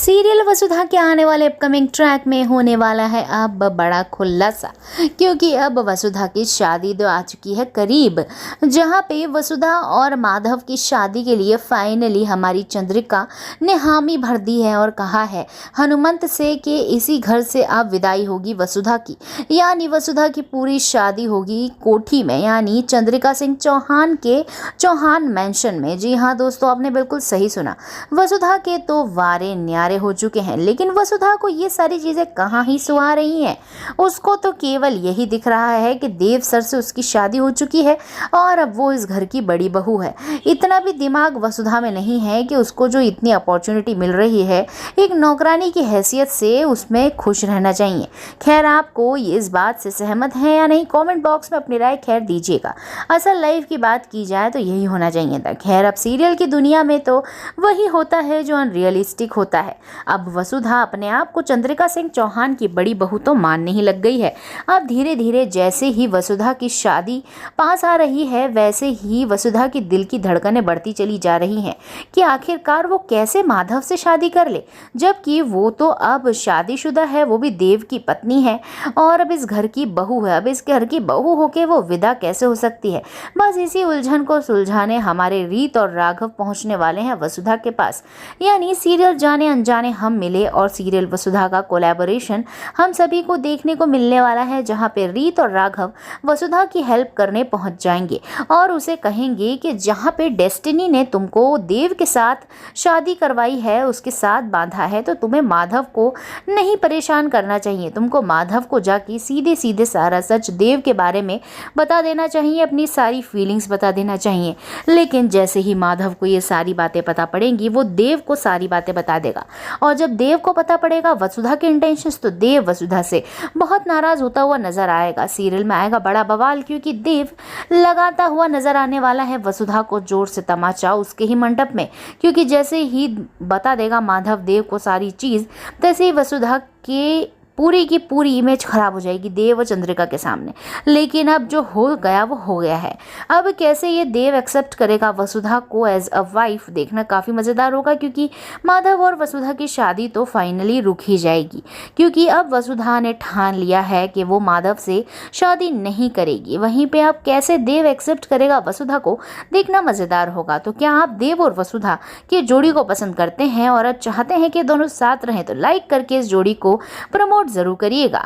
Serial वसुधा के आने वाले अपकमिंग ट्रैक में होने वाला है अब बड़ा खुलासा, क्योंकि अब वसुधा की शादी तो आ चुकी है करीब। जहां पे वसुधा और माधव की शादी के लिए फाइनली हमारी चंद्रिका ने हामी भर दी है और कहा है हनुमंत से कि इसी घर से अब विदाई होगी वसुधा की, यानी वसुधा की पूरी शादी होगी कोठी में, यानी चंद्रिका सिंह चौहान के चौहान मैंशन में। जी हाँ दोस्तों, आपने बिल्कुल सही सुना। वसुधा के तो वारे न्यारे हो चुके हैं, लेकिन वसुधा को ये सारी चीजें कहाँ ही सुहा रही हैं। उसको तो केवल यही दिख रहा है कि देव सर से उसकी शादी हो चुकी है और अब वो इस घर की बड़ी बहू है। इतना भी दिमाग वसुधा में नहीं है कि उसको जो इतनी अपॉर्चुनिटी मिल रही है एक नौकरानी की हैसियत से, उसमें खुश रहना चाहिए। खैर, आपको ये इस बात से सहमत हैं या नहीं, कमेंट बॉक्स में अपनी राय खैर दीजिएगा। असल लाइफ की बात की जाए तो यही होना चाहिए था। खैर, अब सीरियल की दुनिया में तो वही होता है जो अनरियलिस्टिक होता है। अब वसुधा अपने आप को चंद्रिका सिंह चौहान की बड़ी बहू तो मानने ही लग गई है। अब धीरे धीरे जैसे ही वसुधा की शादी पास आ रही है, वैसे ही वसुधा की दिल की धड़कनें बढ़ती चली जा रही हैं कि आखिरकार वो कैसे माधव से शादी कर ले, जबकि वो तो अब शादीशुदा है, वो भी देव की पत्नी है और अब इस घर की बहू है। अब इस घर की बहू होके वो विदा कैसे हो सकती है। बस इसी उलझन को सुलझाने हमारे रीत और राघव पहुंचने वाले हैं वसुधा के पास। यानी सीरियल जाने अनजाने हम मिले और सीरियल वसुधा का कोलैबोरेशन हम सभी को देखने को मिलने वाला है, जहां पे रीत और राघव वसुधा की हेल्प करने पहुंच जाएंगे और उसे कहेंगे कि जहां पे डेस्टिनी ने तुमको देव के साथ शादी करवाई है, उसके साथ बांधा है, तो तुम्हें माधव को नहीं परेशान करना चाहिए। तुमको माधव को जाके सीधे सीधे सारा सच देव के बारे में बता देना चाहिए, अपनी सारी फीलिंग्स बता देना चाहिए। लेकिन जैसे ही माधव को ये सारी बातें पता पड़ेंगी, वो देव को सारी बातें बता देगा और जब देव को पता पड़ेगा वसुधा के इंटेंशंस, तो देव वसुधा से बहुत नाराज होता हुआ नजर आएगा। सीरियल में आएगा बड़ा बवाल, क्योंकि देव लगाता हुआ नजर आने वाला है वसुधा को जोर से तमाचा उसके ही मंडप में, क्योंकि जैसे ही बता देगा माधव देव को सारी चीज, तैसे ही वसुधा के पूरी की पूरी इमेज खराब हो जाएगी देव और चंद्रिका के सामने। लेकिन अब जो हो गया वो हो गया है। अब कैसे ये देव एक्सेप्ट करेगा वसुधा को एज अ वाइफ, देखना काफ़ी मज़ेदार होगा, क्योंकि माधव और वसुधा की शादी तो फाइनली रुक ही जाएगी, क्योंकि अब वसुधा ने ठान लिया है कि वो माधव से शादी नहीं करेगी। वहीं पे अब कैसे देव एक्सेप्ट करेगा वसुधा को, देखना मज़ेदार होगा। तो क्या आप देव और वसुधा की जोड़ी को पसंद करते हैं और अब चाहते हैं कि दोनों साथ रहें, तो लाइक करके इस जोड़ी को प्रमोट जरूर करिएगा।